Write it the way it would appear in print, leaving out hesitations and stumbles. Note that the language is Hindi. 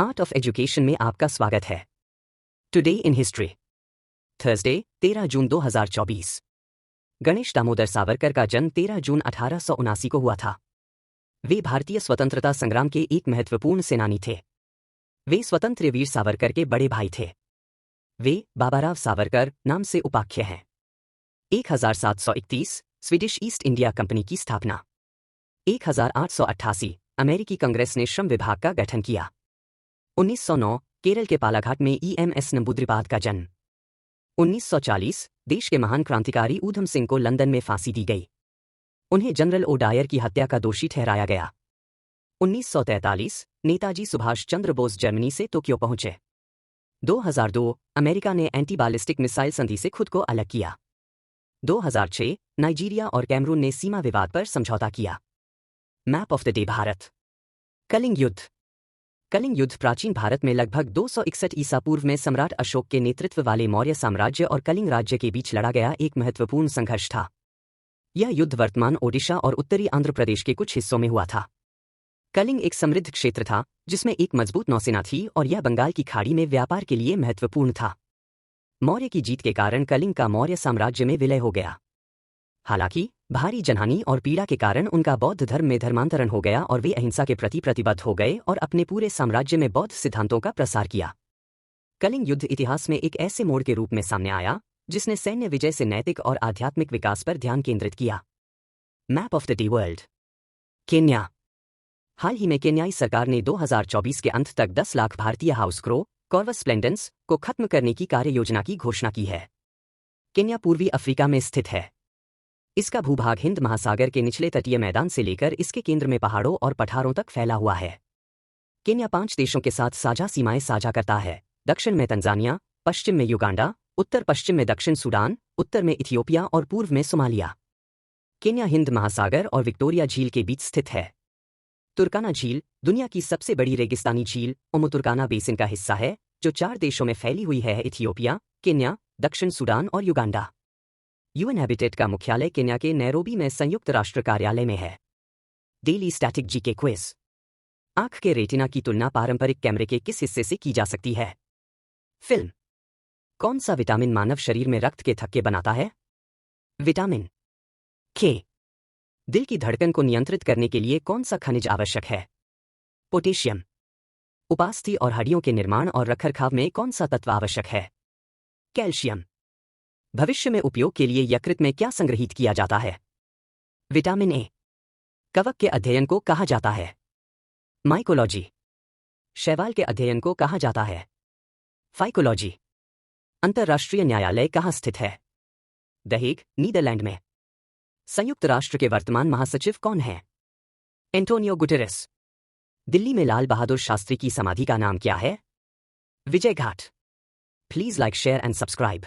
आर्ट ऑफ एजुकेशन में आपका स्वागत है। टुडे इन हिस्ट्री, थर्सडे 13 जून 2024। गणेश दामोदर सावरकर का जन्म 13 जून 1879 को हुआ था। वे भारतीय स्वतंत्रता संग्राम के एक महत्वपूर्ण सेनानी थे। वे स्वतंत्र वीर सावरकर के बड़े भाई थे। वे बाबाराव सावरकर नाम से उपाख्य हैं। 1731 स्वीडिश ईस्ट इंडिया कंपनी की स्थापना। 1888 अमेरिकी कांग्रेस ने श्रम विभाग का गठन किया। 1909 केरल के पालाघाट में EMS नंबूद्रिपाद का जन्म। 1940 देश के महान क्रांतिकारी ऊधम सिंह को लंदन में फांसी दी गई। उन्हें जनरल ओडायर की हत्या का दोषी ठहराया गया। 1943 नेताजी सुभाष चंद्र बोस जर्मनी से टोक्यो पहुंचे। 2002 अमेरिका ने एंटी बैलिस्टिक मिसाइल संधि से खुद को अलग किया। 2006 नाइजीरिया और कैमरून ने सीमा विवाद पर समझौता किया। Map of the day Bharat. Kalinga युद्ध। कलिंग युद्ध प्राचीन भारत में लगभग 261 ईसा पूर्व में सम्राट अशोक के नेतृत्व वाले मौर्य साम्राज्य और कलिंग राज्य के बीच लड़ा गया एक महत्वपूर्ण संघर्ष था। यह युद्ध वर्तमान ओडिशा और उत्तरी आंध्र प्रदेश के कुछ हिस्सों में हुआ था। कलिंग एक समृद्ध क्षेत्र था जिसमें एक मजबूत नौसेना थी और यह बंगाल की खाड़ी में व्यापार के लिए महत्वपूर्ण था। मौर्य की जीत के कारण कलिंग का मौर्य साम्राज्य में विलय हो गया। हालांकि भारी जनहानि और पीड़ा के कारण उनका बौद्ध धर्म में धर्मांतरण हो गया और वे अहिंसा के प्रति प्रतिबद्ध हो गए और अपने पूरे साम्राज्य में बौद्ध सिद्धांतों का प्रसार किया। कलिंग युद्ध इतिहास में एक ऐसे मोड़ के रूप में सामने आया जिसने सैन्य विजय से नैतिक और आध्यात्मिक विकास पर ध्यान केंद्रित किया। Map of the day world. Kenya. हाल ही में केन्याई सरकार ने 2024 के अंत तक 10 लाख भारतीय हाउस क्रो कॉर्वस स्प्लेंडेंस को खत्म करने की कार्य योजना की घोषणा की है। केन्या पूर्वी अफ्रीका में स्थित है। इसका भूभाग हिंद महासागर के निचले तटीय मैदान से लेकर इसके केंद्र में पहाड़ों और पठारों तक फैला हुआ है। केन्या 5 देशों के साथ साझा सीमाएं साझा करता है। दक्षिण में तंजानिया, पश्चिम में युगांडा, उत्तर पश्चिम में दक्षिण सूडान, उत्तर में इथियोपिया और पूर्व में सोमालिया। केन्या हिंद महासागर और विक्टोरिया झील के बीच स्थित है। तुर्काना झील दुनिया की सबसे बड़ी रेगिस्तानी झील ओमोतुर्काना बेसिन का हिस्सा है जो 4 देशों में फैली हुई है, इथियोपिया, केन्या, दक्षिण सूडान और युगांडा। यूएन हैबिटेट का मुख्यालय केन्या के नैरोबी में संयुक्त राष्ट्र कार्यालय में है। Daily static GK quiz. आंख के रेटिना की तुलना पारंपरिक कैमरे के किस हिस्से से की जा सकती है? फिल्म। कौन सा विटामिन मानव शरीर में रक्त के थक्के बनाता है? विटामिन के। दिल की धड़कन को नियंत्रित करने के लिए कौन सा खनिज आवश्यक है? पोटेशियम। उपास्थि और हड्डियों के निर्माण और रखरखाव में कौन सा तत्व आवश्यक है? कैल्शियम। भविष्य में उपयोग के लिए यकृत में क्या संग्रहीत किया जाता है? Vitamin A. कवक के अध्ययन को कहा जाता है? माइकोलॉजी। शैवाल के अध्ययन को कहा जाता है? फाइकोलॉजी। अंतर्राष्ट्रीय न्यायालय कहाँ स्थित है? द हेग, नीदरलैंड में। संयुक्त राष्ट्र के वर्तमान महासचिव कौन हैं? Antonio Guterres. दिल्ली में लाल बहादुर शास्त्री की समाधि का नाम क्या है? Vijay Ghat. Please like, share and subscribe.